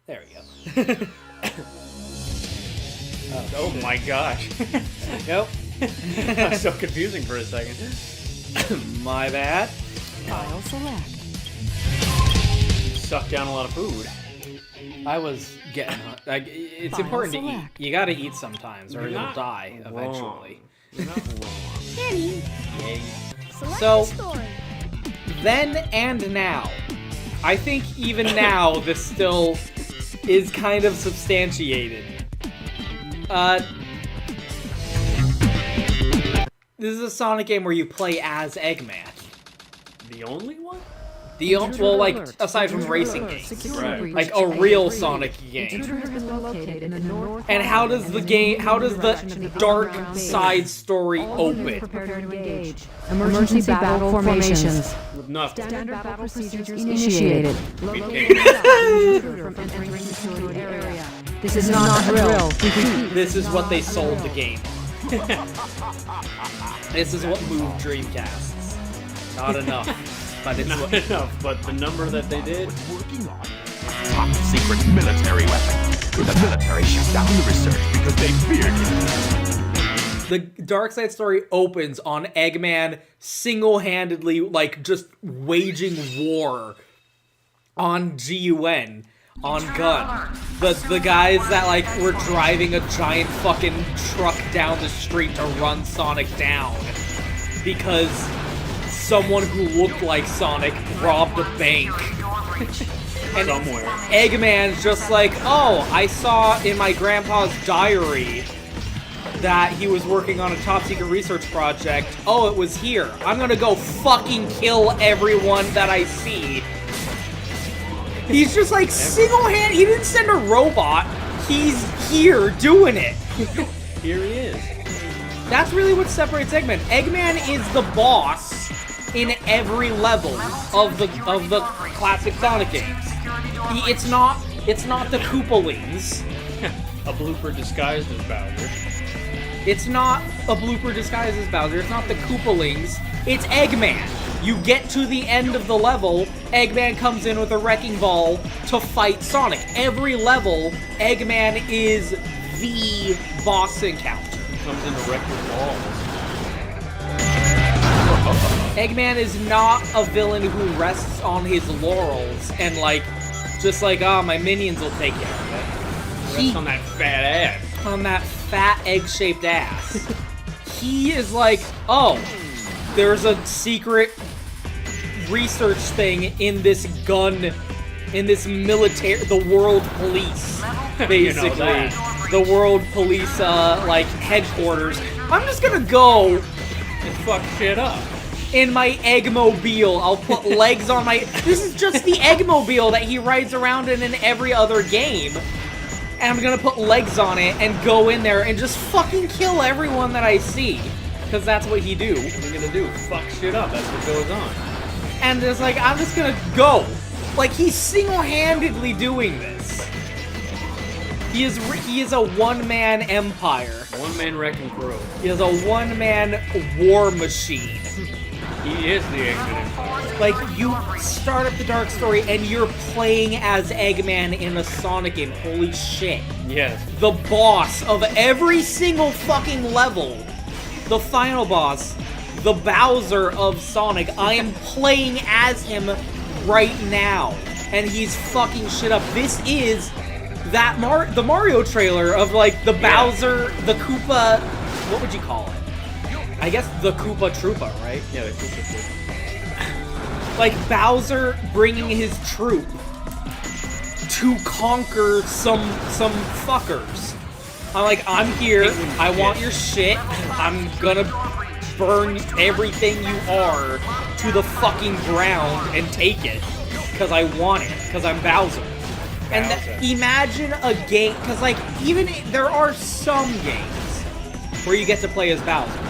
There we go. Oh my gosh. Yep. That was so confusing for a second. My bad. File select. Sucked down a lot of food. I was getting like it's File important to eat. select. You gotta eat sometimes or You're you'll not die wrong. eventually. You're not wrong. Kenny, Yay. select So- the story. Then and now. I think even now this still is kind of substantiated. This is a Sonic game where you play as Eggman. The only one? Well, like, aside from racing games. Right. Like a real Sonic game. And how does the dark side story open? Prepare to engage. Emergency battle formations. With nothing. Standard battle procedures initiated. This is not a drill. Repeat. This is what they sold the game. This is what moved Dreamcasts. Not enough, but it's Not what... enough, but the number that they did. Working on top secret military weapon. The military shut down the research because they feared it. The Dark Side story opens on Eggman single-handedly, like, just waging war on GUN, on Gun. The guys that, like, were driving a giant fucking truck down the street to run Sonic down because someone who looked like Sonic robbed a bank. And Somewhere. Eggman's just like, oh, I saw in my grandpa's diary that he was working on a top secret research project. Oh, it was here. I'm gonna go fucking kill everyone that I see. He's just like single-hand. He didn't send a robot. He's here doing it. Here he is. That's really what separates Eggman. Eggman is the boss in every level of the classic Sonic games. It's not the Koopalings. A blooper disguised as Bowser. It's not a blooper disguised as Bowser. It's not the Koopalings. It's Eggman. You get to the end of the level, Eggman comes in with a wrecking ball to fight Sonic. Every level, Eggman is the boss encounter. Comes in a wrecking ball. Eggman is not a villain who rests on his laurels and like, just like, oh, my minions will take care of it. Rests on that fat ass. On that fat egg-shaped ass. He is like, oh, there's a secret research thing in this gun, in this military, the world police, basically. that. The world police, like, headquarters. I'm just gonna go And fuck shit up. in my Eggmobile. I'll put legs on my... This is just the Eggmobile that he rides around in every other game. And I'm gonna put legs on it and go in there and just fucking kill everyone that I see. Because that's what he do. What are you gonna do? Fuck shit up. That's what goes on. And it's like, I'm just gonna go. Like, he's single-handedly doing this. He is a one-man empire. One man wrecking crew. He is a one-man war machine. He is the Eggman Empire. Like, you start up the Dark Story and you're playing as Eggman in a Sonic game. Holy shit. Yes. The boss of every single fucking level, the final boss, the Bowser of Sonic, I am playing as him right now. And he's fucking shit up. This is that the Mario trailer of, like, the Bowser, the Koopa, what would you call it? I guess the Koopa Troopa, right? Yeah, the Koopa. Like, Bowser bringing his troop to conquer some fuckers. I'm like, I'm here, I want your shit, I'm gonna burn everything you are to the fucking ground and take it, because I want it, because I'm Bowser. And imagine a game, because, like, even there are some games where you get to play as Bowser.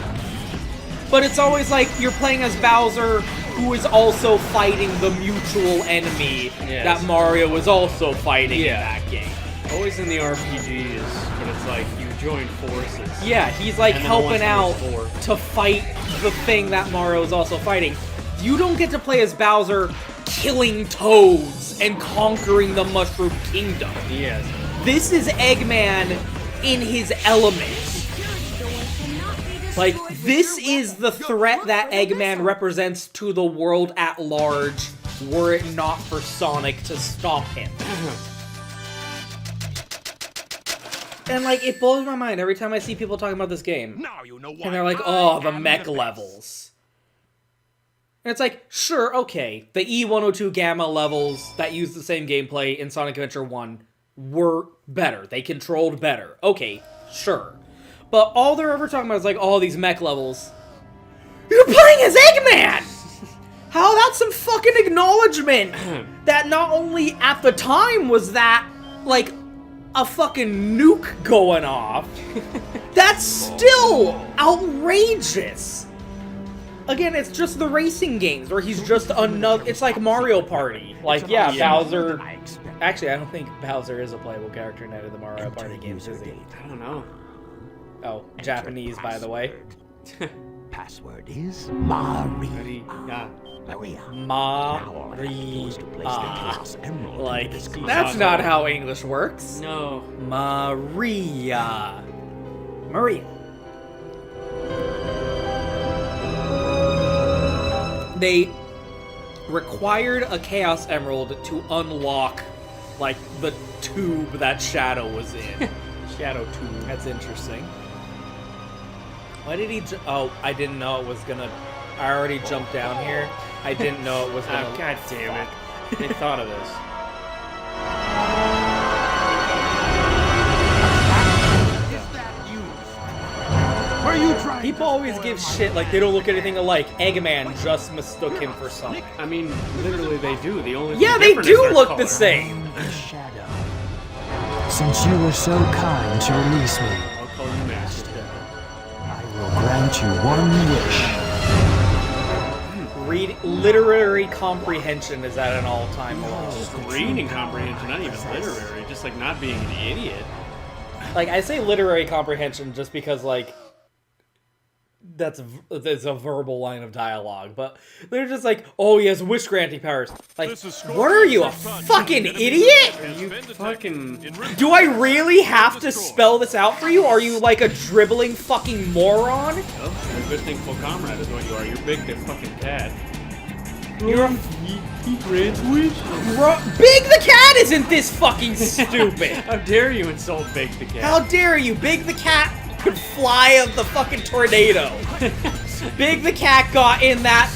But it's always like you're playing as Bowser, who is also fighting the mutual enemy that Mario was also fighting in that game. Always in the RPGs, but it's like you join forces. Yeah, he's like And then helping once out there's four. to fight the thing that Mario is also fighting. You don't get to play as Bowser killing toads and conquering the Mushroom Kingdom. Yes. This is Eggman in his element. Like, this is the threat that Eggman represents to the world at large, were it not for Sonic to stop him. And, like, it blows my mind every time I see people talking about this game. Now you know why. And they're like, oh, the mech levels. And it's like, sure, okay, the E102 Gamma levels that use the same gameplay in Sonic Adventure 1 were better. They controlled better. Okay, sure. But all they're ever talking about is like, oh, these mech levels. You're playing as Eggman! How that's some fucking acknowledgement that not only at the time was that, like, a fucking nuke going off, that's still outrageous. Again, it's just the racing games where he's just another, it's like Mario Party. Like, yeah, Bowser. Actually, I don't think Bowser is a playable character in any of the Mario Party games, is he? I don't know. Oh, Japanese, by the way. Password is Maria. Yeah. Maria. Maria. Like, this that's not how English works. No. Maria. Maria. They required a Chaos Emerald to unlock, like, the tube that Shadow was in. Shadow 2. That's interesting. Why did he oh, I didn't know it was gonna... I already jumped down here. I didn't know it was gonna... Oh, God damn it. They thought of this. Where are you trying? People always give shit like they don't look anything alike. Eggman just mistook him for Sonic. I mean, literally they do. The only Yeah, thing they different is do their look color. the same. Shadow. Since you were so kind to release me, I'll call you Master. I will grant you one wish. Literary comprehension is at an all-time low. Just reading comprehension, not even literary. Just like not being an idiot. Like, I say literary comprehension just because, like, that's a verbal line of dialogue, but they're just like, oh, he has wish-granting powers. Like, what are you, a fucking idiot? You fucking... Do I really have to spell this out for you? Are you, like, a dribbling fucking moron? Oh, a good thing full comrade is what you are. You're big the fucking cat. You're a... He grants wish. Big the Cat isn't this fucking stupid! How dare you insult Big the cat? How dare you? Big the Cat could fly of the fucking tornado. Big the Cat got in that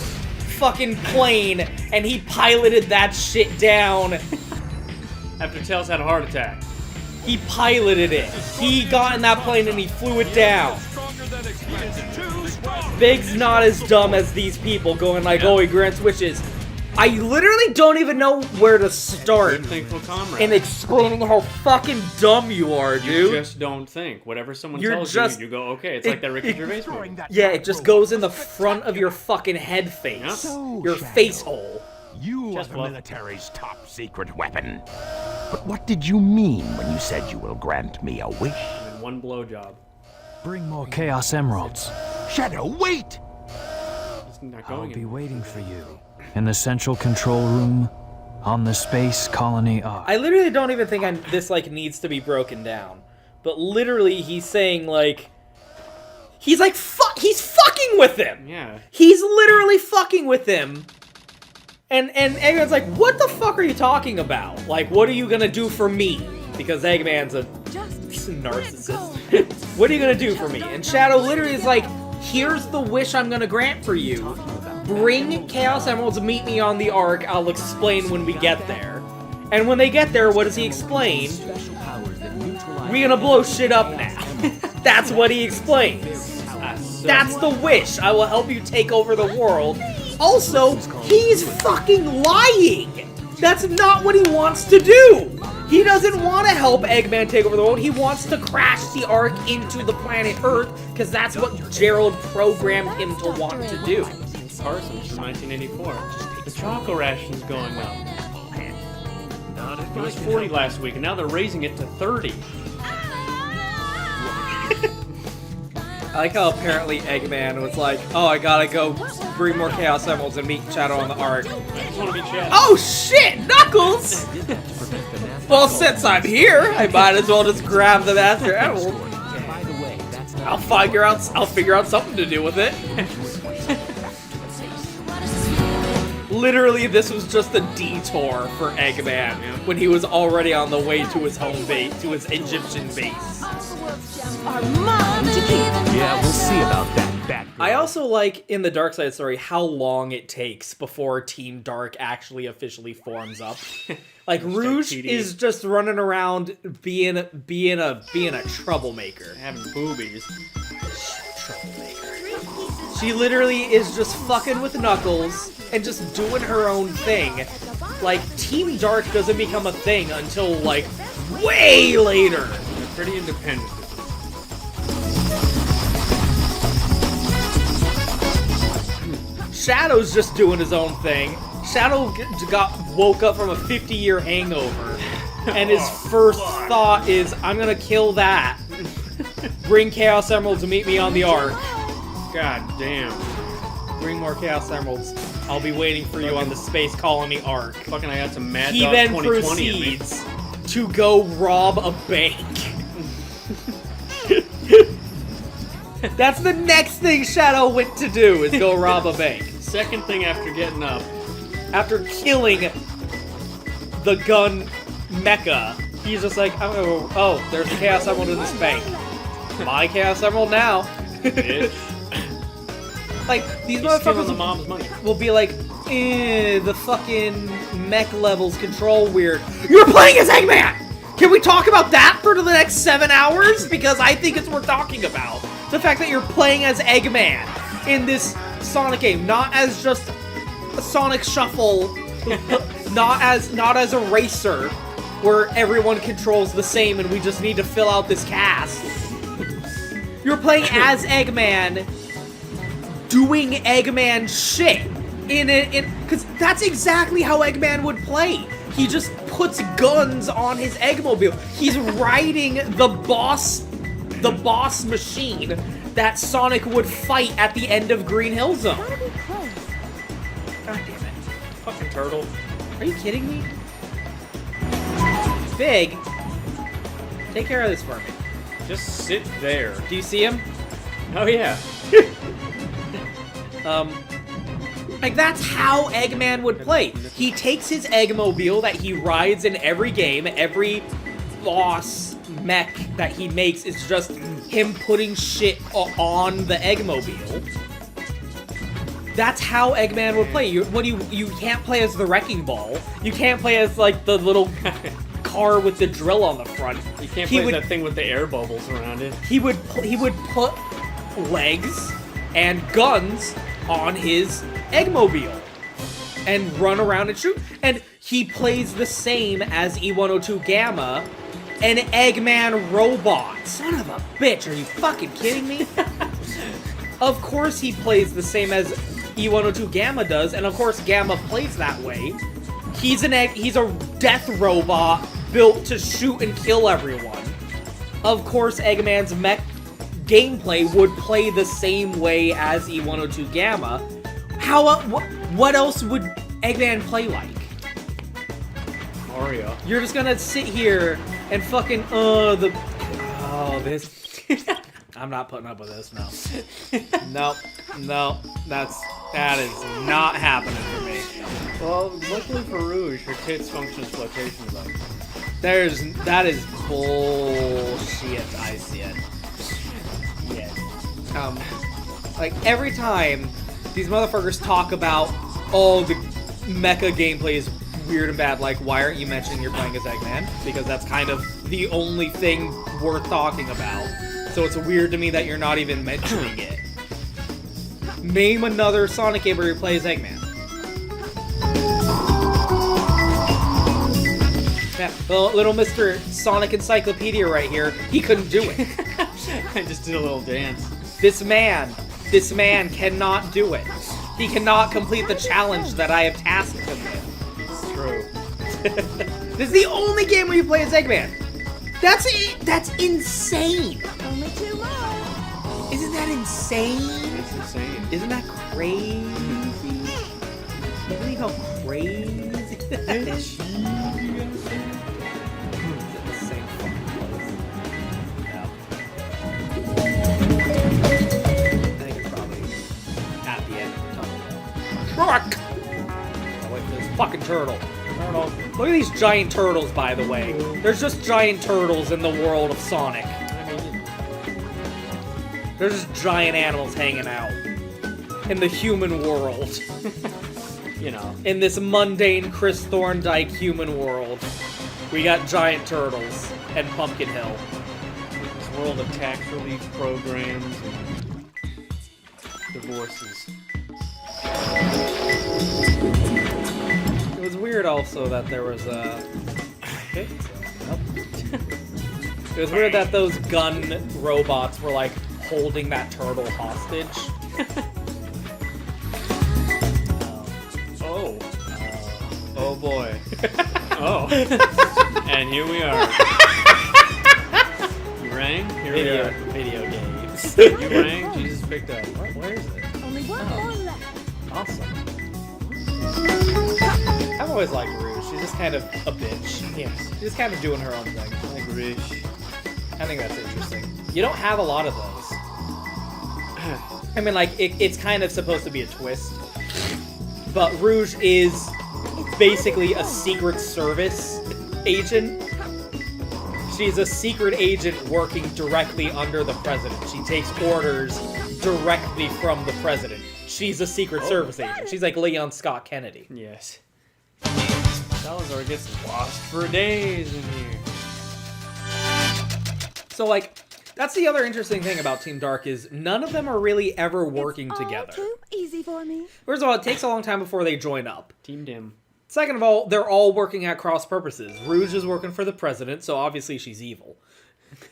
fucking plane and he piloted that shit down. After Tails had a heart attack. He piloted it. He got in that plane and he flew it down. Big's not as dumb as these people going like, oh, he grants wishes. I literally don't even know where to start Good thing full comrade. in explaining how fucking dumb you are, You dude. just don't think. Whatever someone You're tells just- you, you go, okay. It's like that Ricky Gervais movie. Yeah, it just goes in the front of your fucking head face. Yeah. Your face hole. You are Just the love- military's top secret weapon. But what did you mean when you said you will grant me a wish? And one blowjob. Bring more Chaos Emeralds. Shadow, wait! He's not I'll going be in. waiting for you in the central control room on the Space Colony Ark. I literally don't even think this, like, needs to be broken down. But literally, he's saying, like... He's like, he's fucking with him! Yeah. He's literally fucking with him. And Eggman's like, what the fuck are you talking about? Like, what are you gonna do for me? Because Eggman's a narcissist. What are you gonna do for me? And Shadow literally is like, here's the wish I'm gonna grant for you. Bring Chaos Emeralds and meet me on the Ark. I'll explain when we get there. And when they get there, what does he explain? We're gonna blow shit up now. That's what he explains. That's the wish. I will help you take over the world. Also, he's fucking lying. That's not what he wants to do. He doesn't want to help Eggman take over the world. He wants to crash the Ark into the planet Earth because that's what Gerald programmed him to want to do. Parsons from 1984. The choco ration's going up. It was 40 last week, and now they're raising it to 30. I like how apparently Eggman was like, oh, I gotta go bring more Chaos Emeralds and meet Shadow on the Ark. I just want to be Chad. Oh shit, Knuckles! Well, since I'm here, I might as well just grab the Master Emerald. I'll figure out something to do with it. Literally, this was just a detour for Eggman when he was already on the way to his home base, to his Egyptian base. Are mine to keep. Yeah, we'll see about that. I also like in the Dark Side story how long it takes before Team Dark actually officially forms up. Like Rouge is just running around being a troublemaker. Having boobies. She literally is just fucking with Knuckles and just doing her own thing. Like, Team Dark doesn't become a thing until, like, way later. They're pretty independent. Shadow's just doing his own thing. Shadow woke up from a 50-year hangover, and his first thought is, I'm gonna kill that. Bring Chaos Emeralds to meet me on the Ark. God damn. Bring more Chaos Emeralds. I'll be waiting for you on the Space Colony Ark. Fucking I got some Mad He Dog then 2020 in me. proceeds to go rob a bank. That's the next thing Shadow went to do, is go rob a bank. Second thing after getting up. After killing the gun mecha, he's just like, I'm gonna go, oh, there's a Chaos Emerald in this bank. My Chaos Emerald now. Bitch. Like, these He's stealing motherfuckers the mom's money. will be like, the fucking mech levels control weird. You're playing as Eggman! Can we talk about that for the next 7 hours? Because I think it's worth talking about. The fact that you're playing as Eggman in this Sonic game, not as just a Sonic Shuffle, not as a racer where everyone controls the same and we just need to fill out this cast. You're playing as Eggman, doing Eggman shit because that's exactly how Eggman would play. He just puts guns on his Eggmobile. He's riding the boss machine that Sonic would fight at the end of Green Hill Zone. Gotta be close. God damn it. Fucking turtle. Are you kidding me? Big, take care of this for me. Just sit there. Do you see him? Oh yeah. Like, that's how Eggman would play. He takes his Eggmobile that he rides in every game, every boss mech that he makes is just him putting shit on the Eggmobile. That's how Eggman would play. You can't play as the Wrecking Ball. You can't play as, like, the little car with the drill on the front. You can't play that thing with the air bubbles around it. He would put legs and guns on his Eggmobile and run around and shoot. And he plays the same as E102 Gamma, an Eggman robot. Son of a bitch, are you fucking kidding me? Of course he plays the same as E102 Gamma does, and of course Gamma plays that way. He's a death robot built to shoot and kill everyone. Of course Eggman's mech gameplay would play the same way as E102 Gamma. What else would Eggman play like? Mario. You're just gonna sit here and fucking, this. I'm not putting up with this, no. No, that is not happening for me. Well, luckily for Rouge, her tits function as flotation device. That is bullshit, I see it. Yeah. Like, every time these motherfuckers talk about, oh, the mecha gameplay is weird and bad, like, why aren't you mentioning you're playing as Eggman? Because that's kind of the only thing worth talking about. So it's weird to me that you're not even mentioning it. Name another Sonic game where you play as Eggman. Yeah, well, little Mr. Sonic Encyclopedia right here, he couldn't do it. I just did a little dance. This man cannot do it. He cannot complete the challenge that I have tasked him with. It's true. This is the only game where you play as Eggman. That's insane. Only 2 more. Isn't that insane? It's insane. Isn't that crazy? Can you believe how crazy that is? The same fucking place. Yeah. I think it's probably at the end of the tunnel. Truck! Oh, wait for this fucking turtle. Turtle. Look at these giant turtles, by the way. There's just giant turtles in the world of Sonic. There's just giant animals hanging out in the human world. You know. In this mundane Chris Thorndike human world, we got giant turtles and Pumpkin Hill. This world of tax relief programs and divorces. It was weird also that there was a... Okay. It was weird that those gun robots were like holding that turtle hostage. Oh boy. Oh. And here we are. You rang? Here we are. Video games. You rang? Jesus picked up. Where is it? Only one more left. Awesome. I've always liked Rouge. She's just kind of a bitch. Yes. She's just kind of doing her own thing. Like Rish. I think that's interesting. You don't have a lot of those. I mean, like, it's kind of supposed to be a twist. But Rouge is basically a Secret Service agent. She's a secret agent working directly under the president. She takes orders directly from the president. She's a Secret Service agent. She's like Leon Scott Kennedy. Yes. Salazar gets lost for days in here. So, like, that's the other interesting thing about Team Dark is none of them are really ever working together. Too easy for me. First of all, it takes a long time before they join up. Team Dim. Second of all, they're all working at cross purposes. Rouge is working for the president, so obviously she's evil.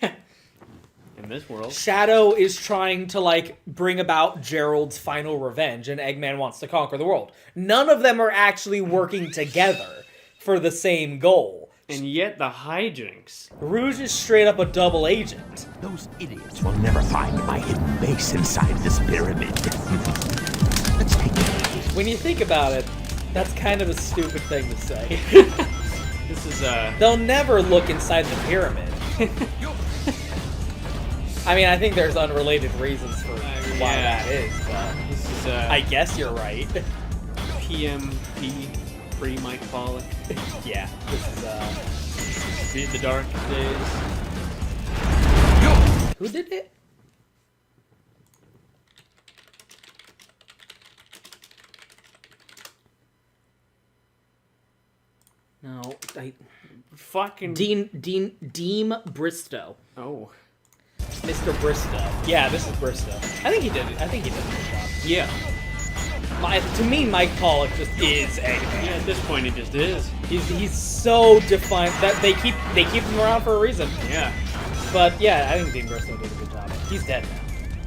In this world. Shadow is trying to, like, bring about Gerald's final revenge, and Eggman wants to conquer the world. None of them are actually working together for the same goal. And yet the hijinks. Rouge is straight up a double agent. Those idiots will never find my hidden base inside this pyramid. Let's take it. When you think about it, that's kind of a stupid thing to say. This is, They'll never look inside the pyramid. I mean, I think there's unrelated reasons for why that is, but this is, I guess you're right. PMP, pre-Mike Pollock. Yeah, this is, The Dark Days. Who did it? No, Fucking... Deem Bristow. Oh. Mr. Bristow. Yeah, this is Bristow. I think he did it. I think he did a good job. Yeah. To me, Mike Pollock just is Eggman. Yeah, at this point he just is. He's so defined that they keep him around for a reason. Yeah. But yeah, I think Dean Bristow did a good job. He's dead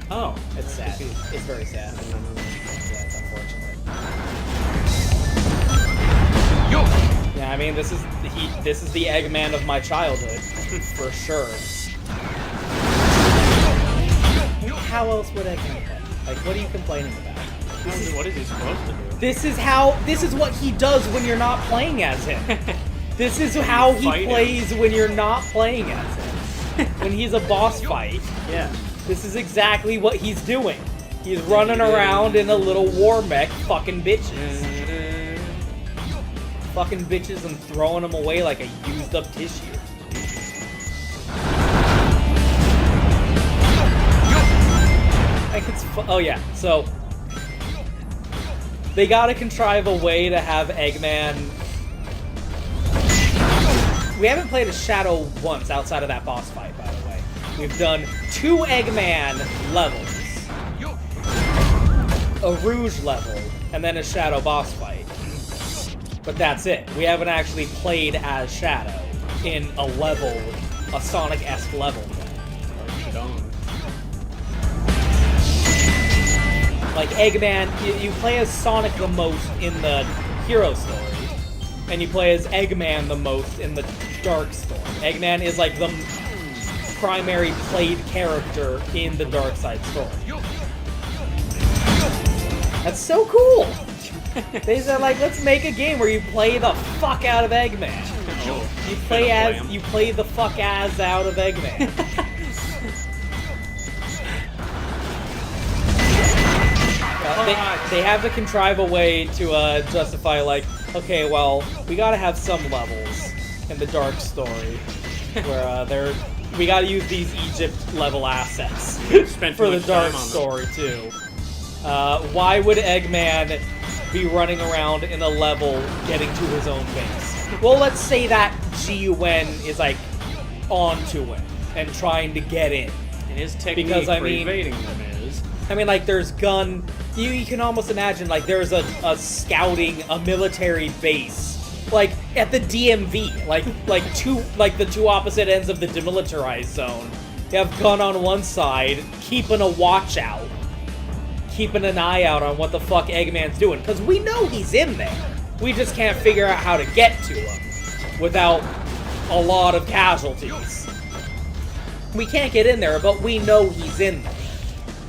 now. Oh. It's sad. It's very sad. Yeah, it's unfortunate. Yeah, I mean, this is the Eggman of my childhood, for sure. How else would Eggman play? Like, what are you complaining about? What is he supposed to do? This is what he does when you're not playing as him. This is how he plays when you're not playing as him. When he's a boss fight. Yeah. This is exactly what he's doing. He's running around in a little war mech fucking bitches. Fucking bitches and throwing them away like a used up tissue. Like oh yeah, so they gotta contrive a way to have Eggman. We haven't played a Shadow once outside of that boss fight, by the way. We've done 2 Eggman levels, a Rouge level, and then a Shadow boss fight. But that's it. We haven't actually played as Shadow in a level, a Sonic-esque level. Like Eggman, you play as Sonic the most in the Hero story, and you play as Eggman the most in the Dark story. Eggman is like primary played character in the Dark Side story. That's so cool! They said, like, let's make a game where you play the fuck out of Eggman. You play the fuck as out of Eggman. They have to contrive a way to justify, like, okay, well, we gotta have some levels in the Dark story where we gotta use these Egypt level assets for the Dark story too. Why would Eggman be running around in a level getting to his own base? Well, let's say that GUN is like onto him and trying to get in. And his technique for evading them is... I mean, like, there's gun... You can almost imagine, like, there's a scouting, a military base, like, at the DMV, like the two opposite ends of the demilitarized zone. You have gun on one side, keeping a watch out, keeping an eye out on what the fuck Eggman's doing, because we know he's in there. We just can't figure out how to get to him without a lot of casualties. We can't get in there, but we know he's in there.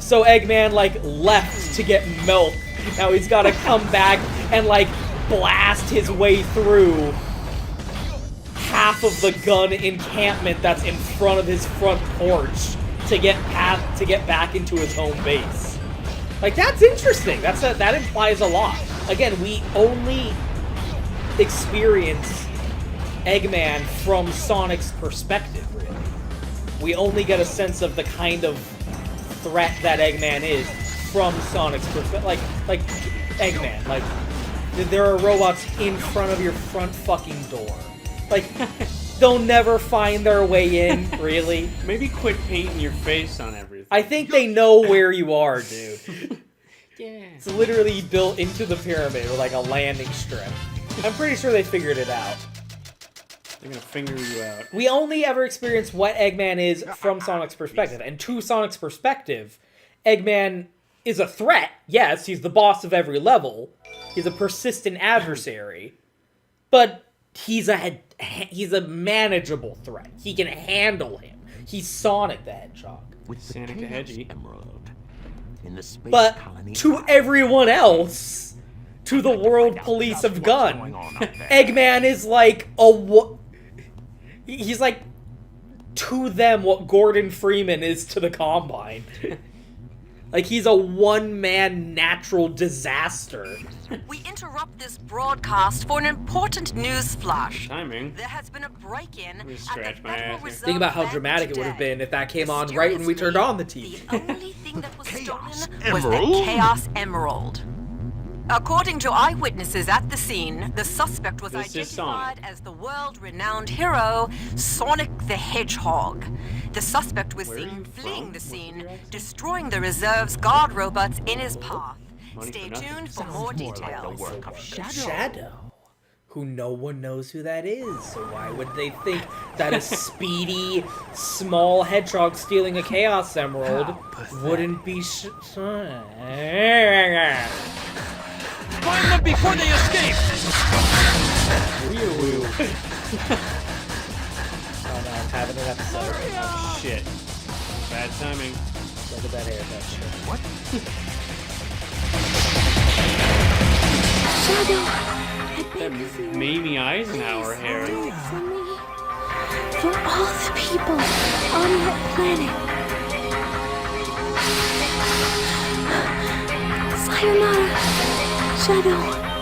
So Eggman, like, left to get milk. Now he's gotta come back and, like, blast his way through half of the gun encampment that's in front of his front porch to get back into his home base. Like, that's interesting. That implies a lot. Again, we only experience Eggman from Sonic's perspective, really. We only get a sense of the kind of threat that Eggman is from Sonic's perspective. Like Eggman, like, there are robots in front of your front fucking door. Like, they'll never find their way in, really. Maybe quit painting your face on everything. I think they know where you are, dude. Yeah. It's literally built into the pyramid with, like, a landing strip. I'm pretty sure they figured it out. They're gonna finger you out. We only ever experience what Eggman is from Sonic's perspective. And to Sonic's perspective, Eggman is a threat. Yes, he's the boss of every level. He's a persistent adversary. But he's a manageable threat. He can handle him. He's Sonic the Hedgehog. With the Sonic the Hedgie. Emerald in the space But colony to everyone else, to the world police of Gun, Eggman is like he's like, to them, what Gordon Freeman is to the Combine. Like, he's a one-man natural disaster. We interrupt this broadcast for an important news flash. Timing. There has been a break-in at the scratch my Federal ass. Reserve Think about how Bank dramatic it would have today. been if that came on right when we turned on the TV. The only thing that was Chaos stolen was the Emerald? Chaos Emerald. According to eyewitnesses at the scene, the suspect was This is identified Sonic. as the world-renowned hero, Sonic the Hedgehog. The suspect was Where are you seen fleeing from? the What's scene, your accent? destroying the reserve's guard robots in his path. Money Stay for nothing. tuned for Sounds more more like the details. work of Shadow. Who no one knows who that is. So why would they think that a speedy, small hedgehog stealing a Chaos Emerald wouldn't be Find them before they escape! Oh no, I'm having an episode. Oh, shit. Bad timing. Look at that haircut shit. What? Shadow, I That beg of you. Mamie Eisenhower hair. Do it for me. For all the people on that planet. Sayonara, Shadow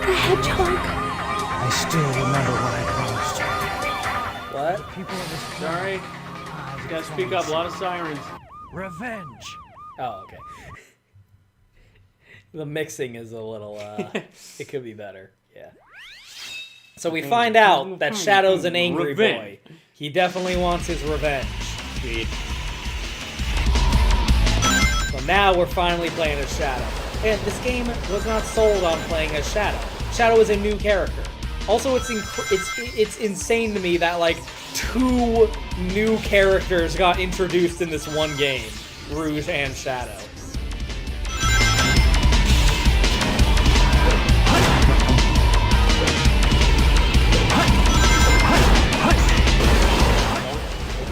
the Hedgehog. I still remember what I promised you. What? People of this Sorry. planet, Gotta speak up. A lot of sirens. revenge. Oh, okay. The mixing is a little, it could be better. Yeah. So we find out that Shadow's an angry boy. He definitely wants his revenge. Sweet. So now we're finally playing as Shadow. And this game was not sold on playing as Shadow. Shadow is a new character. Also, it's insane to me that, like, 2 new characters got introduced in this one game. Rouge and Shadow.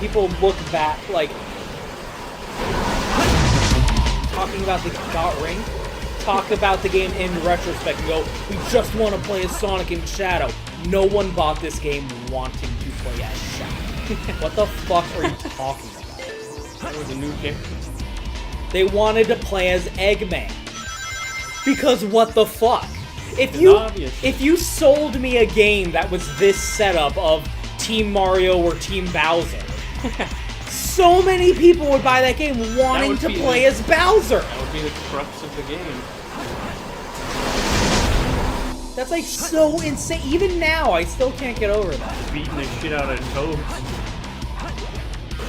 people look back, like, talking about the ring, talk about the game in retrospect and go, we just want to play as Sonic and Shadow. No one bought this game wanting to play as Shadow. What the fuck are you talking about? That was a new character. They wanted to play as Eggman. Because what the fuck? If you sold me a game that was this setup of Team Mario or Team Bowser, so many people would buy that game wanting to play as Bowser. That would be the crux of the game. That's like so insane. Even now, I still can't get over that. Beating the shit out of Toad.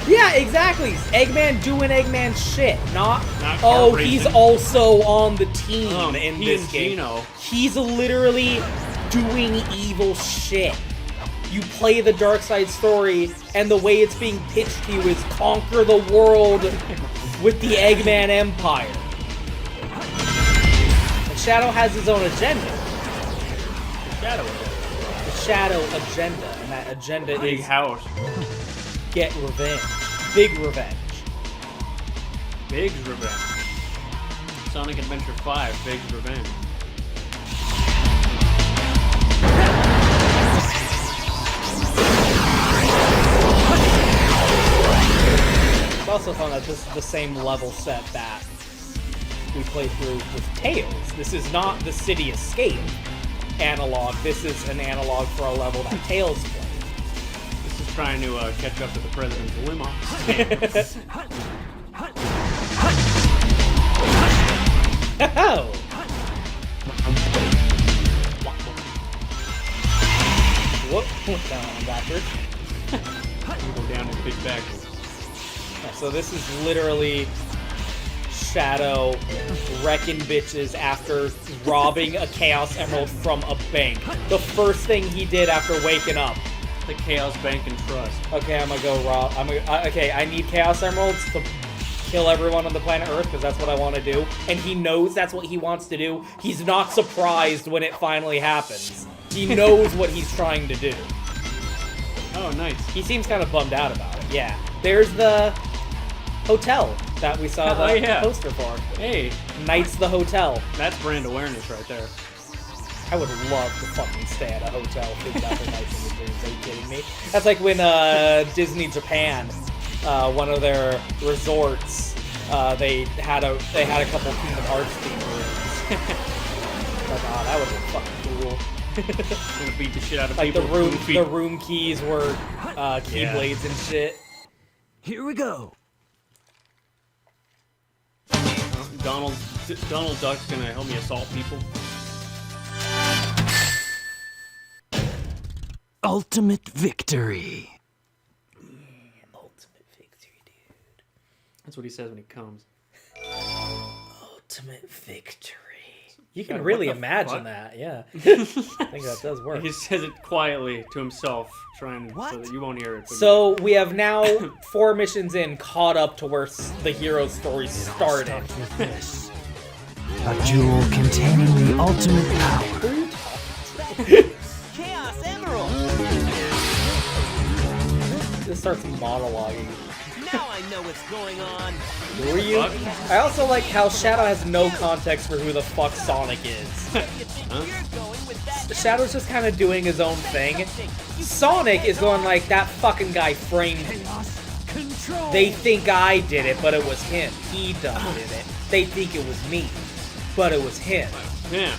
Yeah, exactly. Eggman doing Eggman shit. Not kart he's racing. also on the team in he this and game. Gino. He's literally doing evil shit. You play the Dark Side story, and the way it's being pitched to you is conquer the world with the Eggman Empire. And Shadow has his own agenda. The Shadow agenda, and that agenda Big is house. get revenge. Big revenge. Big's revenge. Sonic Adventure 5, Big's revenge. It's also fun that this is the same level set that we played through with Tails. This is not the City Escape analog. This is an analog for a level that Tails played. This is trying to catch up to the President's limo. Oh! Whoop! Went down on backwards. You go down his big back. Yeah, so this is literally Shadow wrecking bitches after robbing a Chaos Emerald from a bank. The first thing he did after waking up. The Chaos Bank and Trust. Okay, I'm gonna go rob. Okay, I need Chaos Emeralds to kill everyone on the planet Earth because that's what I want to do. And he knows that's what he wants to do. He's not surprised when it finally happens. He knows what he's trying to do. Oh, nice. He seems kind of bummed out about it. Yeah. There's the hotel that we saw the poster for. Hey. Knight's the Hotel. That's brand awareness right there. I would love to fucking stay at a hotel thinking about the Knights in the Dreams. Are you kidding me? That's like when Disney Japan, one of their resorts, they had a couple Kingdom Hearts themed rooms. Like, oh, that would be fucking cool. Gonna beat the shit out of Like people. the room keys were keyblades and shit. Here we go. Donald Duck's gonna help me assault people. Ultimate victory. Ultimate victory, dude. That's what he says when he comes. Ultimate victory. You God, can really what the imagine fuck? that, yeah. I think that does work. He says it quietly to himself, so that you won't hear it. So we have now 4 missions in, caught up to where the hero's story started. With this. A jewel containing the ultimate power. Chaos Emerald! This starts monologuing. Now I know what's going on. Who are you? I also like how Shadow has no context for who the fuck Sonic is. Shadow's just kind of doing his own thing. Sonic is going like, that fucking guy framed me. They think I did it, but it was him. He done did it. They think it was me, but it was him. Yeah.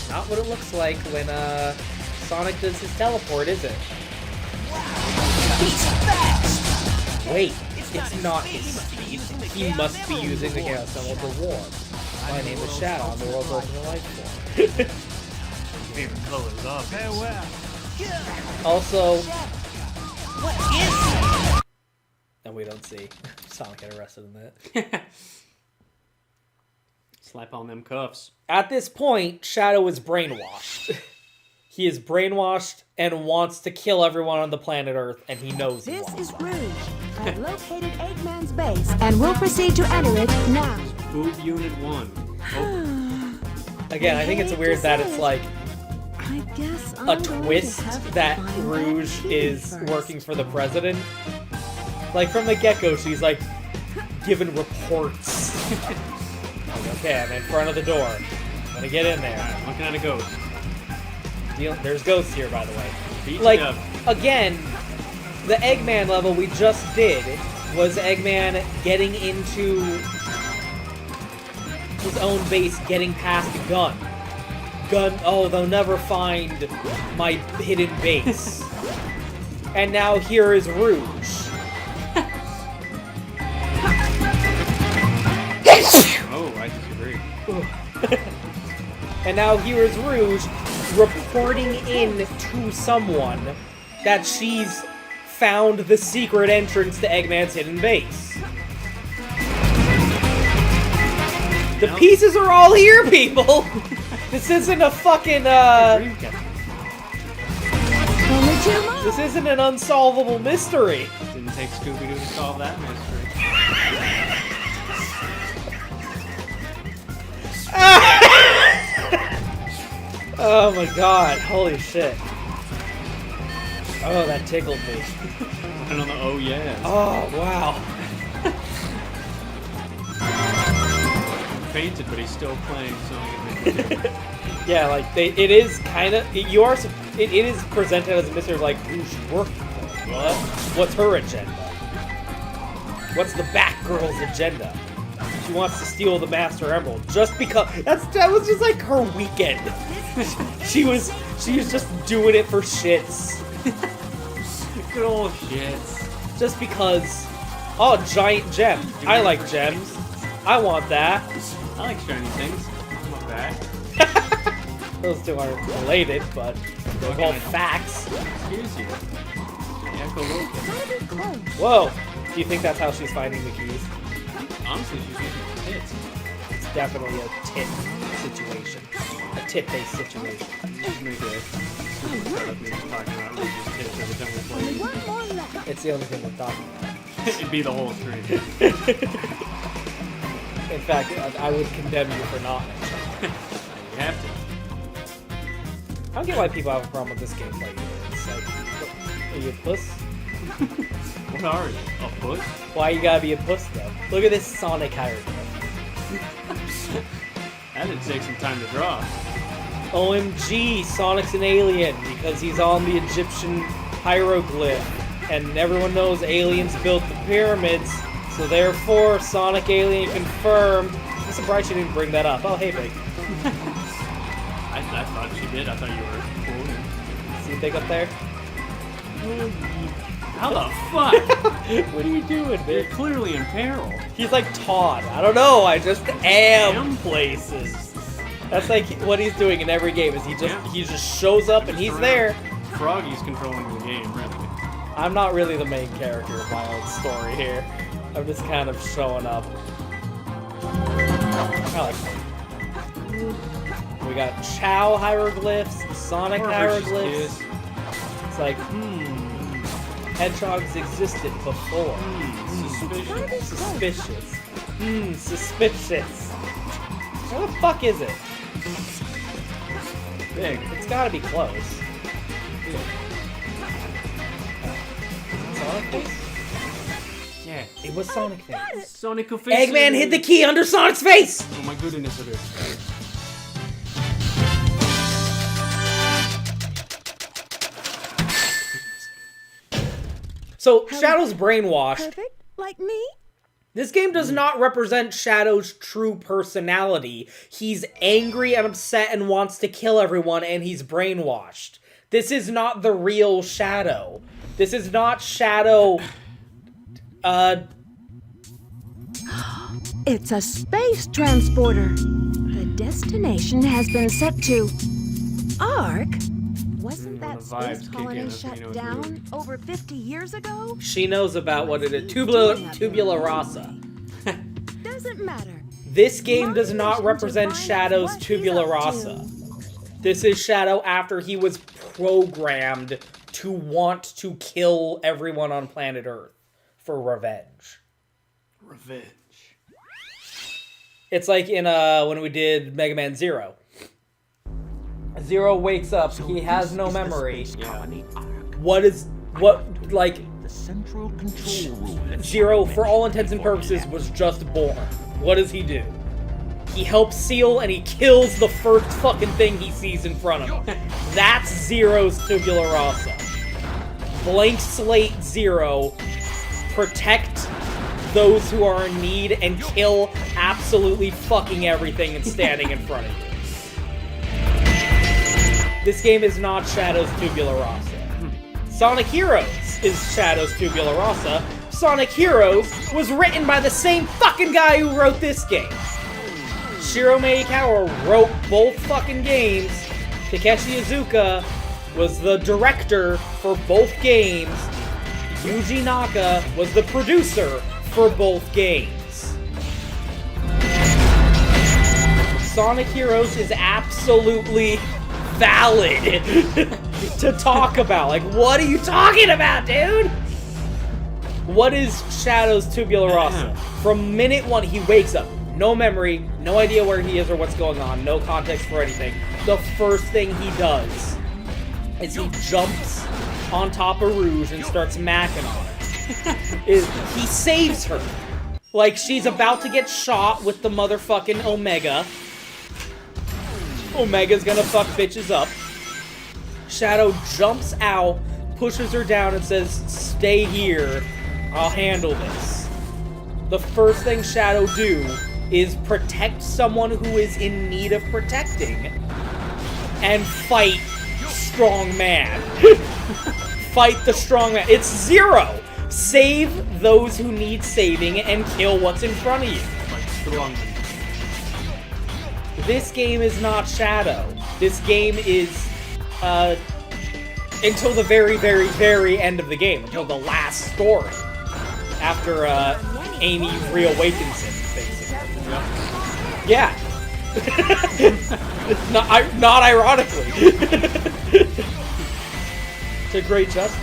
Not what it looks like when Sonic does his teleport, is it? He's fast! Wait, it's not his speed. He must be using the Chaos Emerald to warm. My name is Shadow. I'm the world's ultimate life form. Favorite color is obvious. Farewell. Also, What is it? and we don't see Sonic get arrested in that. Slap on them cuffs. At this point, Shadow is brainwashed. He is brainwashed and wants to kill everyone on the planet Earth, and he knows This why. is Rouge. I've located Eggman's base and will proceed to enter it now. Boob Unit 1. Oh, Again, I think it's weird that it's like I guess a I'm going to twist have to that find that Rouge key is first. working for the president. Like, from the get-go, she's, like, giving reports. Like, okay, I'm in front of the door. I'm gonna get in there. I'm looking at a ghost. There's ghosts here, by the way. Beat Like, it up. again, the Eggman level we just did was Eggman getting into his own base, getting past a gun. Oh, they'll never find my hidden base. And now here is Rouge. Oh, I disagree. And now here is Rouge reporting in to someone that she's found the secret entrance to Eggman's hidden base. The pieces are all here, people! This isn't a fucking, Dreamcatcher. Only 2 more. this isn't an unsolvable mystery. Didn't take Scooby-Doo to solve that mystery. Oh my god, holy shit. Oh, that tickled me. I don't know. Oh yeah. Oh, wow. Fainted, but he's still playing Sonic Adventure 2. Yeah, like, it is kind of, it is presented as a mystery of, like, who's she working for? What? What's her agenda? What's the Batgirl's agenda? She wants to steal the Master Emerald just because, that was just like her weekend. She was just doing it for shits. Good old shits. Just because, oh, giant gem. I like gems. I want that. I like shiny things. I'm not bad. Those two aren't related, but they're both facts. Excuse you. Echolocator. Whoa. Do you think that's how she's finding the keys? Honestly, she's using tits. It's definitely a tit situation. A tit-based situation. Make a super startup me talking about Rouge's tits every time we play. One more left. It's the only thing we're talking about. It'd be the whole stream. In fact, I would condemn you for not. You have to. I don't get why people have a problem with this gameplay either. It's like, are you a puss? What are you? A puss? Why you gotta be a puss though? Look at this Sonic hieroglyph. That did take some time to draw. OMG, Sonic's an alien because he's on the Egyptian hieroglyph. And everyone knows aliens built the pyramids, so therefore Sonic alien confirmed. I'm surprised she didn't bring that up. Oh, hey, Big. I thought she did. I thought you were quoting. See Big up there? How the fuck? What are you doing, You're Big? clearly in peril. He's like Todd. I don't know, I just am places. That's like what he's doing in every game, is he just shows up and he's there. Froggy's controlling the game, really. I'm not really the main character of my own story here. I'm just kind of showing up. I like it. We got Chow hieroglyphs, Sonic hieroglyphs. It's like, hedgehogs existed before. Suspicious. Suspicious. Suspicious. Where the fuck is it? Big. It's gotta be close. Sonic face? Yeah. It was Sonic face. Sonic face. Eggman hid the key under Sonic's face! Oh my goodness, it is. So, Shadow's brainwashed. Perfect, like me? This game does not represent Shadow's true personality. He's angry and upset and wants to kill everyone, and he's brainwashed. This is not the real Shadow. This is not Shadow... It's a space transporter. The destination has been set to Ark. Wasn't When that the vibes space kick colony in, that's when you shut know it's down real. over 50 years ago? She knows about what it is. Tubula rasa. Doesn't matter. This game does My not mission to represent find out Shadow's what he's tubula up rasa. to. This is Shadow after he was programmed to want to kill everyone on planet Earth for revenge. Revenge. It's like in when we did Mega Man Zero. Zero wakes up. He has no memory. Yeah. Like, The central control room. Zero, for all intents and purposes, was just born. What does he do? He helps Seal and he kills the first fucking thing he sees in front of him. That's Zero's tabula rasa. Blank slate Zero. Protect those who are in need and kill absolutely fucking everything that's standing in front of you. This game is not Shadow's tabula rasa. Sonic Heroes is Shadow's tabula rasa. Sonic Heroes was written by the same fucking guy who wrote this game. Shiro Meikawa wrote both fucking games. Takeshi Iizuka was the director for both games. Yuji Naka was the producer for both games. Sonic Heroes is absolutely valid to talk about. Like, what are you talking about, dude? What is Shadow's tabula rasa? From minute one, he wakes up. No memory, no idea where he is or what's going on, no context for anything. The first thing he does is he jumps on top of Rouge and starts macking on her. He saves her. Like, she's about to get shot with the motherfucking Omega. Omega's gonna fuck bitches up. Shadow jumps out, pushes her down, and says, "Stay here, I'll handle this." The first thing Shadow do is protect someone who is in need of protecting and fight strong man. Fight the strong man. It's Zero. Save those who need saving and kill what's in front of you. Like strong. This game is not Shadow. This game is, until the very, very, very end of the game. Until the last story. After, Amy reawakens him, basically. Yeah. not ironically. To great justice.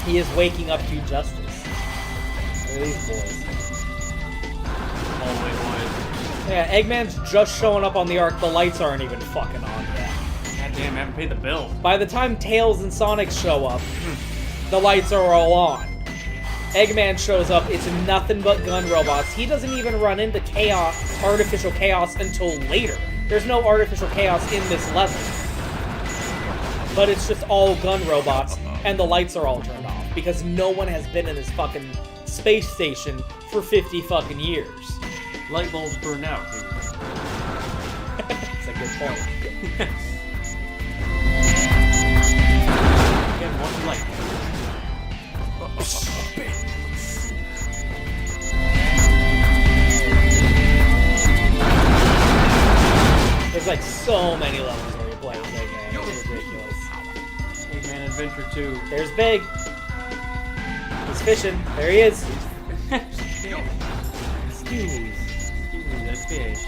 He is waking up to justice. Look at these boys. Yeah, Eggman's just showing up on the Ark. The lights aren't even fucking on yet. God damn, I haven't paid the bill. By the time Tails and Sonic show up, the lights are all on. Eggman shows up, it's nothing but gun robots. He doesn't even run into chaos, artificial chaos, until later. There's no artificial chaos in this level. But it's just all gun robots, and the lights are all turned off, because no one has been in this fucking space station for 50 fucking years. Light bulbs burn out. That's a good point. Get one light. There's like so many levels where you play with Eggman. It's ridiculous. Eggman Adventure 2. There's Big. He's fishing. There he is. Excuse that fish.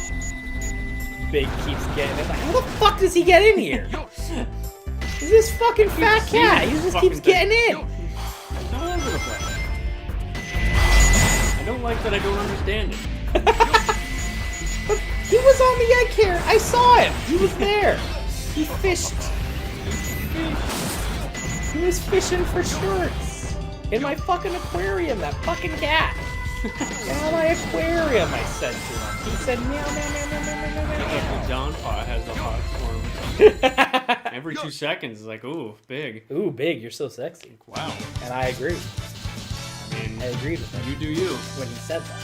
Big keeps getting it. Like, how the fuck does he get in here? He's this fucking fat cat. He just keeps getting in. All over the place. I don't like that I don't understand it. But he was on the egg carrot. I saw him. He was there. He fished. He was fishing for shorts. In my fucking aquarium, that fucking cat. Get out of my aquarium, I said to him. He said, meow, meow, meow, meow, meow, meow, meow. Uncle John Pot has a hot form. Every 2 seconds, it's like, ooh, Big. Ooh, Big, you're so sexy. Wow. And I agree. I mean, I agreed with him you do you. when he said that.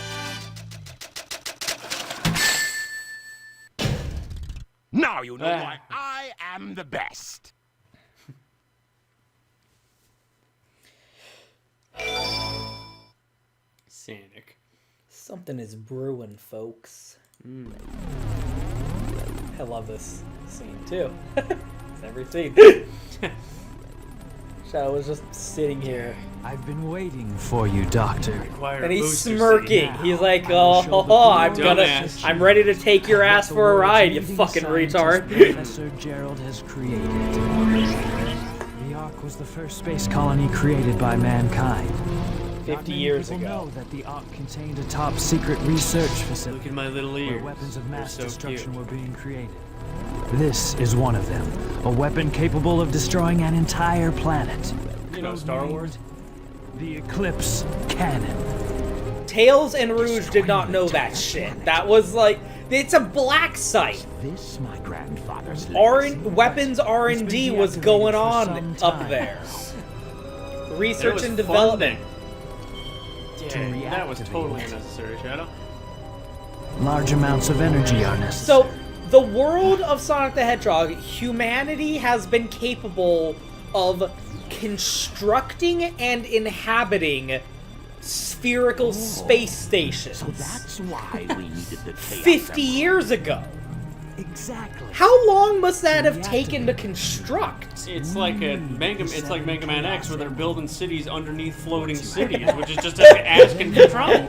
Now you know why I am the best. Sanic. Something is brewing, folks. I love this scene, too. It's every scene. Shadow was just sitting here. I've been waiting for you, Doctor. And he's smirking. He's like, oh, I'm ready to take your ass for a ride, you fucking retard. Professor Gerald has created. The Ark was the first space colony created by mankind. 50 years People ago. know that the Ark contained a top secret research facility Look at my little ears. where weapons of mass They're so destruction cute. were being created. This is one of them. A weapon capable of destroying an entire planet. You know, Star Wars. The Eclipse Cannon. Tails and Rouge did not know that shit. That was like, it's a black site. This my grandfather's Weapons R&D was going on up there. Research and development. Yeah, that was totally unnecessary, Shadow. Large amounts of energy are necessary. So, the world of Sonic the Hedgehog, humanity has been capable of constructing and inhabiting spherical space stations. So that's why we needed the Chaos 50 years ago. Exactly. How long must that have taken to construct? It's like It's like Mega Man X, where they're building cities underneath floating cities, which is just asking for trouble.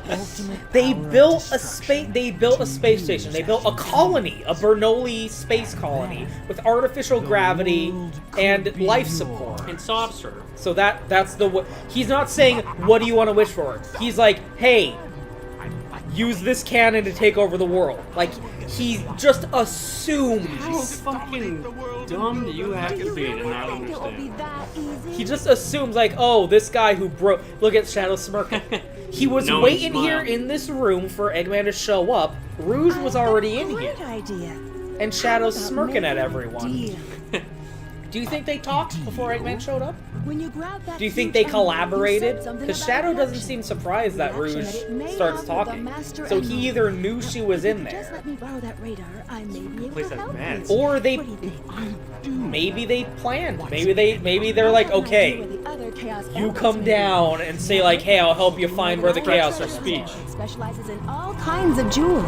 They built a space station. They built a colony, a Bernoulli space colony with artificial gravity and life support. And soft serve. So that's the he's not saying what do you want to wish for. He's like, hey, use this cannon to take over the world. Like, he just assumes. How fucking dumb do you have to be to not understand? He just assumes, like, oh, this guy who broke. Look at Shadow smirking. He was No, waiting he's here smiling. in this room for Eggman to show up. Rouge was already in here. idea. And Shadow's smirking at everyone. Do you think they talked before Eggman showed up? When you grab that Do you think huge they emerald, collaborated? you said something Because about Shadow doesn't reaction. seem surprised that Reaction Rouge that it may starts have with the talking. master So emerald. he either knew she was in Just there, let me borrow that radar. I may be able Place to has help vents. you. or they What do you think? maybe they planned. Maybe they're like, okay, you come down and say like, hey, I'll help you find where the chaos are. Speech. Specializes in all kinds of jewels.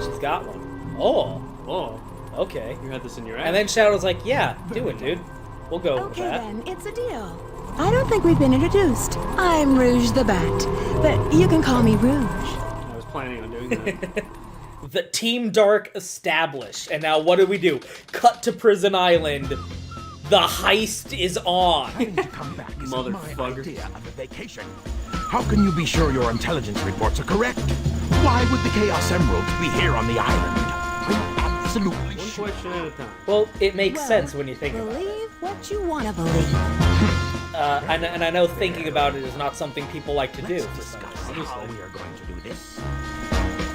She's got one. Oh, Oh, okay. you had this in your ass. And then Shadow's like, yeah, do it, dude. We'll go with Okay that. then, it's a deal. I don't think we've been introduced. I'm Rouge the Bat, but you can call me Rouge. I was planning on doing that. The Team Dark established, and now what do we do? Cut to Prison Island. The heist is on. Having to come back is my Motherfucker. idea of a vacation. How can you be sure your intelligence reports are correct? Why would the Chaos Emeralds be here on the island? Are you absolutely One sure? question at a time. Well, it makes Well, sense when you think about it. Believe what you want to believe. And I know thinking about it is not something people like to do. Let's discuss how we are going to do this.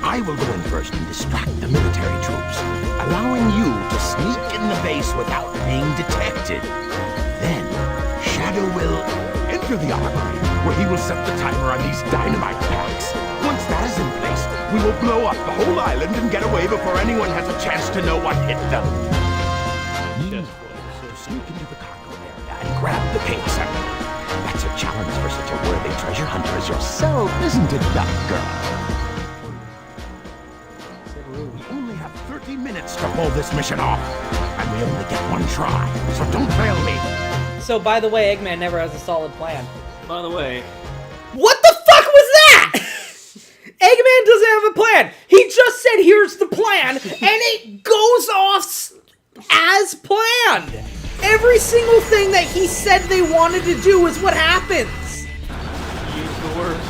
I will go in first and distract the military troops, allowing you to sneak in the base without being detected. Then, Shadow will enter the armory, where he will set the timer on these dynamite packs. Once that is in place, we will blow up the whole island and get away before anyone has a chance to know what hit them. Meanwhile, sneak into the cargo area and grab the Chaos Emerald. That's a challenge for such a worthy treasure hunter as yourself, isn't it, Duck Girl? We only have 30 minutes to pull this mission off, and we only get one try, so don't fail me. So, by the way, Eggman never has a solid plan. By the way, What the fuck was that? Eggman doesn't have a plan. He just said, here's the plan, and it goes off as planned. Every single thing that he said they wanted to do is what happens. use the word.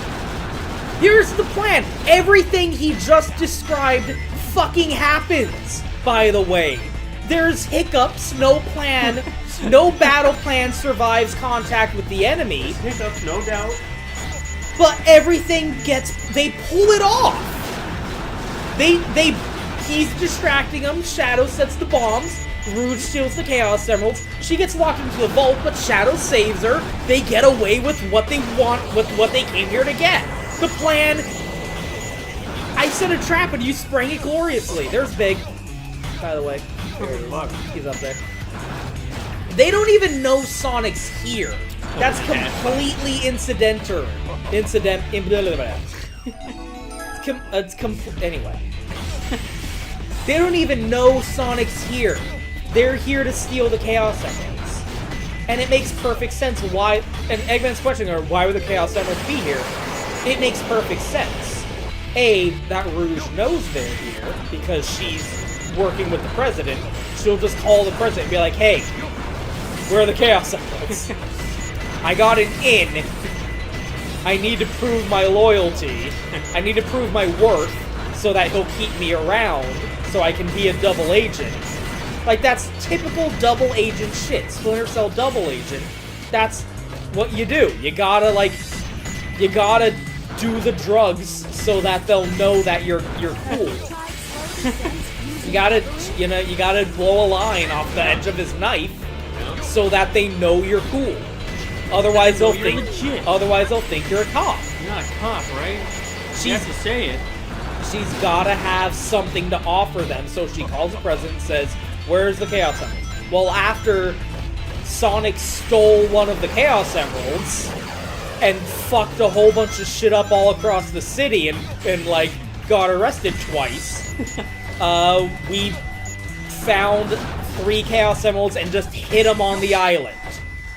Here's the plan. Everything he just described fucking happens, by the way. There's hiccups, no plan, no battle plan survives contact with the enemy, Hiccups, no doubt. but everything they pull it off. He's distracting them, Shadow sets the bombs, Rouge steals the Chaos Emeralds, she gets locked into the vault, but Shadow saves her, they get away with what they want, with what they came here to get. The plan, I set a trap and you sprang it gloriously. There's Big, by the way. There he is. He's up there. They don't even know Sonic's here. That's completely incidental. Anyway. They don't even know Sonic's here. They're here to steal the Chaos Emeralds. And it makes perfect sense why, and Eggman's questioning her, why would the Chaos Emeralds be here? It makes perfect sense. A, that Rouge knows they're here, because she's working with the president. She'll just call the president and be like, hey, where are the Chaos Emeralds? I got an in. I need to prove my loyalty. I need to prove my worth so that he'll keep me around so I can be a double agent. Like, that's typical double agent shit. Splinter Cell double agent. That's what you do. You gotta do the drugs so that they'll know that you're cool. you gotta blow a line off the edge of his knife so that they know you're cool. Otherwise they'll think you're a cop. You're not a cop, right? You have to say it. She's gotta have something to offer them, so she calls the president and says, "Where's the Chaos Emeralds?" Well, after Sonic stole one of the Chaos Emeralds and fucked a whole bunch of shit up all across the city and like, got arrested twice, we found 3 Chaos Emeralds and just hid them on the island.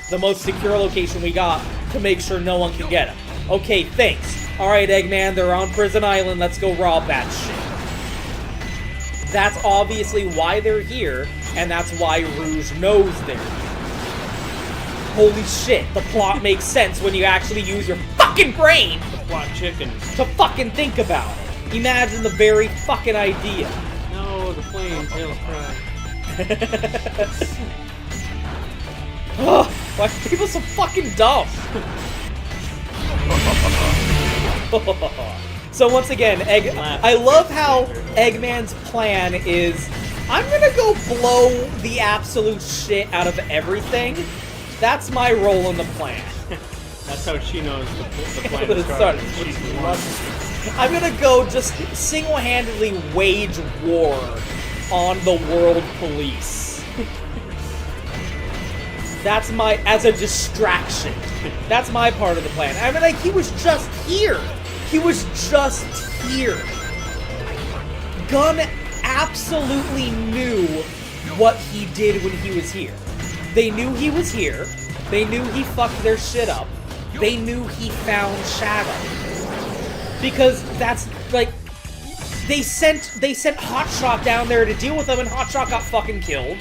The most secure location we got to make sure no one can get them. Okay, thanks. Alright, Eggman, they're on Prison Island, let's go rob that shit. That's obviously why they're here, and that's why Rouge knows they're here. Holy shit, the plot makes sense when you actually use your fucking brain The plot chickens. to fucking think about it. Imagine the very fucking idea. No, the flame, Tails cry. Ugh, why are people so fucking dumb? So once again, I love how Eggman's plan is, I'm gonna go blow the absolute shit out of everything. That's my role in the plan. That's how she knows the plan It is started. started. I'm gonna go just single-handedly wage war on the world police. That's as a distraction. That's my part of the plan. I mean, like, he was just here. He was just here. Gunn absolutely knew what he did when he was here. They knew he was here. They knew he fucked their shit up. They knew he found Shadow. Because that's, like, they sent Hotshot down there to deal with them, and Hotshot got fucking killed.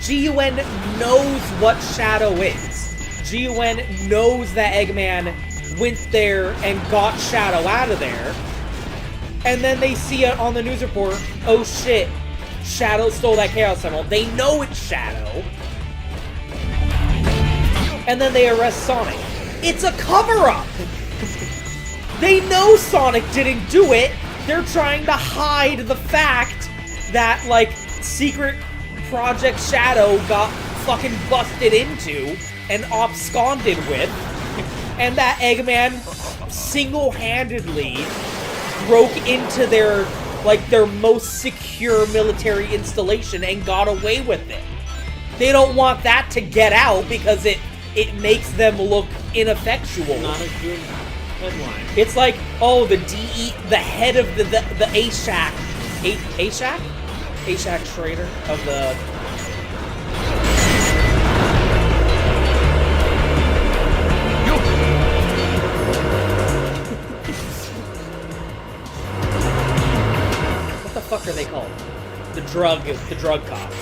GUN knows what Shadow is. GUN knows that Eggman went there and got Shadow out of there. And then they see it on the news report, oh shit, Shadow stole that Chaos Emerald. They know it's Shadow. And then they arrest Sonic. It's a cover-up! They know Sonic didn't do it. They're trying to hide the fact that, like, Secret Project Shadow got fucking busted into and absconded with, and that Eggman single-handedly broke into their most secure military installation and got away with it. They don't want that to get out because it makes them look ineffectual. Not a good headline. It's like, oh, the head of the ASHAC, ASHAC? ASHAC Schrader of the... What the fuck are they called? The drug cops.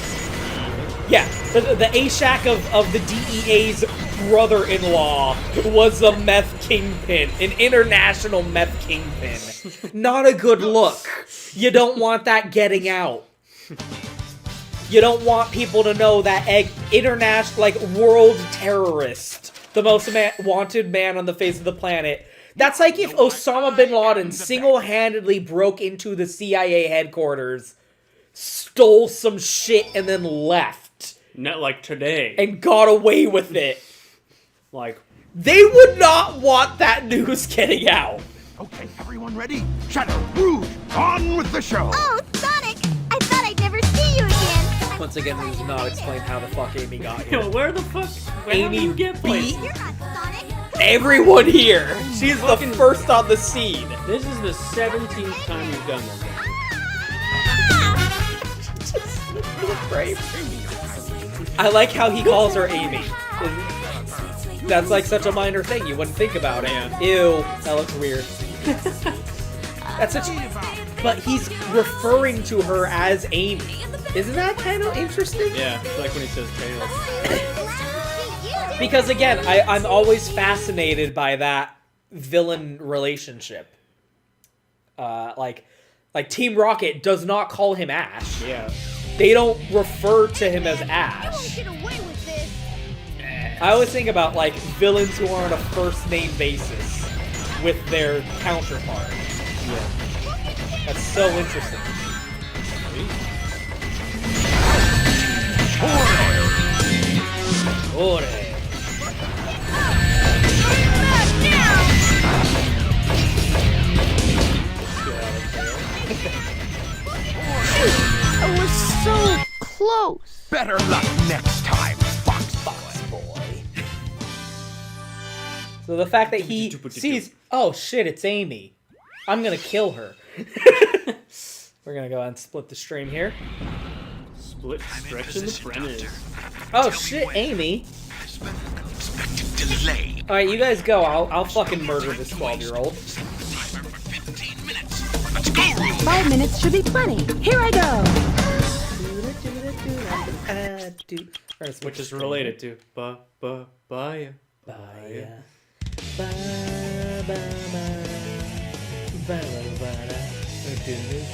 Yeah, the ASHAC of the DEA's brother-in-law was a meth kingpin, an international meth kingpin. Not a good look. You don't want that getting out. You don't want people to know that international, like, world terrorist, the most wanted man on the face of the planet. That's like if Osama bin Laden single-handedly broke into the CIA headquarters, stole some shit, and then left. Not like today. And got away with it. Like, they would not want that news getting out. Okay, everyone ready? Shadow, Rouge, on with the show! Oh, Sonic! I thought I'd never see you again! Once again, we do not explain how the fuck Amy got here. yo, where the fuck? Amy did you get beat You're not Sonic! everyone here. She's the first on the scene. This is the 17th time we've done this. I like how he calls her Amy. That's like such a minor thing. You wouldn't think about it. Yeah. Ew, that looks weird. That's such. But he's referring to her as Amy. Isn't that kind of interesting? Yeah, it's like when he says Tails. Because again, I'm always fascinated by that villain relationship. Like Team Rocket does not call him Ash. Yeah. they don't refer to him as Ash. Get away with this. I always think about like villains who are on a first name basis with their counterpart. Yeah. That's so interesting. Ore. I was so close. Better luck next time, Fox Boy. So the fact that he sees, oh shit, it's Amy. I'm gonna kill her. We're gonna go ahead and split the stream here. Split, stretch, and the Brennan. Oh shit, Amy. Unexpected delay. Alright, you guys go. I'll fucking murder this 12-year-old. Timer for 15 minutes. Let's go, Rube. 5 minutes should be plenty. Here I go. Which is related to Baya. Baya.